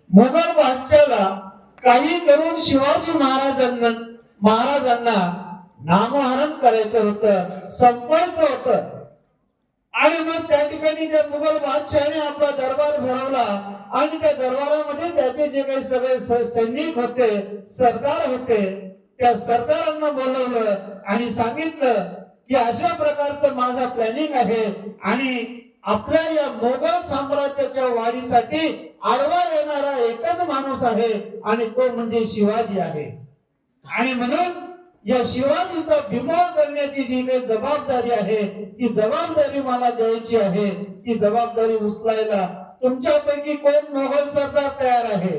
मुघल बादशाला काही करून शिवाजी महाराजांना नामहरण करायचं होतं, संपवायचं होतं. आणि मग त्या ठिकाणी त्या मुघल बादशाहाने आपला दरबार भरवला आणि त्या दरबारामध्ये त्याचे जे काही सगळे सैनिक होते, सरदार होते, त्या सरदारांना बोलवलं आणि सांगितलं की अशा प्रकारचं माझा प्लॅनिंग आहे आणि आपल्या या मोगल साम्राज्याच्या वाढीसाठी आडवा येणारा एकच माणूस आहे आणि तो म्हणजे शिवाजी आहे. आणि म्हणून या शिवाजीचा बिमोड करण्याची जी काही जबाबदारी आहे ती जबाबदारी मला द्यायची आहे. ती जबाबदारी उचलायला तुमच्यापैकी कोण मोगल सरदार तयार आहे?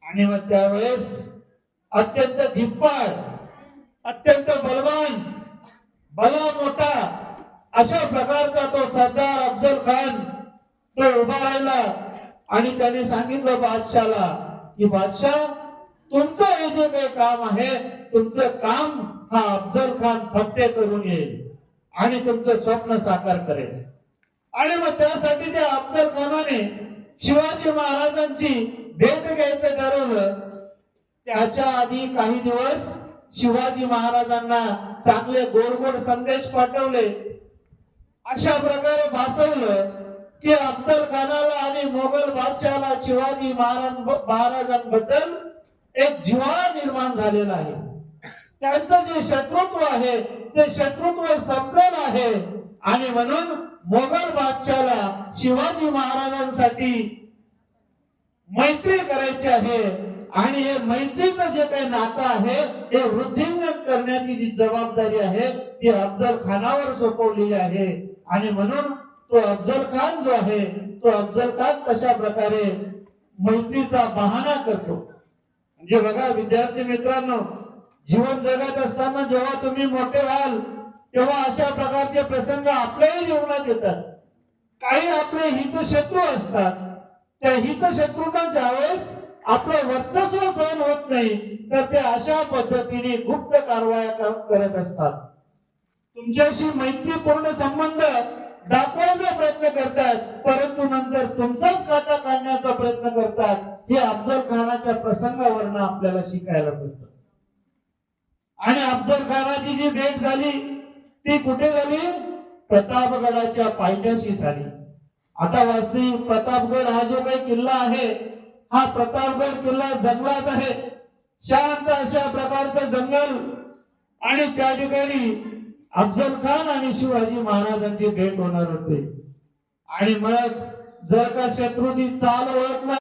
आणि मग त्यावेळेस अत्यंत धिप्पाड, अत्यंत बलवान, भला मोठा अशा प्रकारचा तो सरदार अफजल खान तो उभा राहिला आणि त्याने सांगितलं बादशाला की बादशाह, तुमचं हे जे काही काम आहे, तुमचं काम हा अफजल खान फत्ते करून येईल आणि तुमचं स्वप्न साकार करेल. आणि मग त्यासाठी त्या अफजल खानाने शिवाजी महाराजांची भेट घ्यायचं ठरवलं. त्याच्या आधी काही दिवस शिवाजी महाराजांना चांगले गोड गोड संदेश पाठवले. अशा प्रकारे भासवलं की अफजल खानाला आणि मोगल बादशाहाला शिवाजी महाराजांबद्दल एक जिव्हाळा निर्माण झालेला आहे. त्यांचं जे शत्रुत्व आहे ते शत्रुत्व संपलेलं आहे. आणि म्हणून मोगल बादशाहाला शिवाजी महाराजांसाठी मैत्री करायची आहे आणि हे मैत्रीचं जे काही नातं आहे हे वृद्धिंगत करण्याची जी जबाबदारी आहे ती अफजल खानावर सोपवलेली आहे. आणि म्हणून तो अफजल खान जो आहे तो अफजल खान कशा प्रकारे मैत्रीचा बहाणा करतो. म्हणजे बघा विद्यार्थी मित्रांनो, जीवन जगत असताना जेव्हा तुम्ही मोठे व्हाल तेव्हा अशा प्रकारचे प्रसंग आपल्याही जीवनात येतात. काही आपले हितशत्रू असतात. त्या हितशत्रूंना ज्यावेळेस आपलं वर्चस्व सहन होत नाही तर ते अशा पद्धतीने गुप्त कारवाया करत असतात. तुमच्याशी मैत्रीपूर्ण संबंध दाखवायचा प्रयत्न करतात परंतु नंतर तुमचाच खाता काढण्याचा प्रयत्न करतात. हे अफजल खानाच्या प्रसंगावरनं आपल्याला शिकायला मिळतं. आणि अफजल खानाची जी भेट झाली ती कुठे झाली? प्रतापगडाच्या पायथ्याशी झाली. आता वास्तविक प्रतापगड हा जो काही किल्ला आहे हा प्रतापगड किल्ला जंगलात आहे. शांत अशा प्रकारचं जंगल. आणि त्या ठिकाणी अफजल खान आणि शिवाजी महाराजांची भेट होणार होते. आणि मग जर का शत्रूची चाल ओळखणार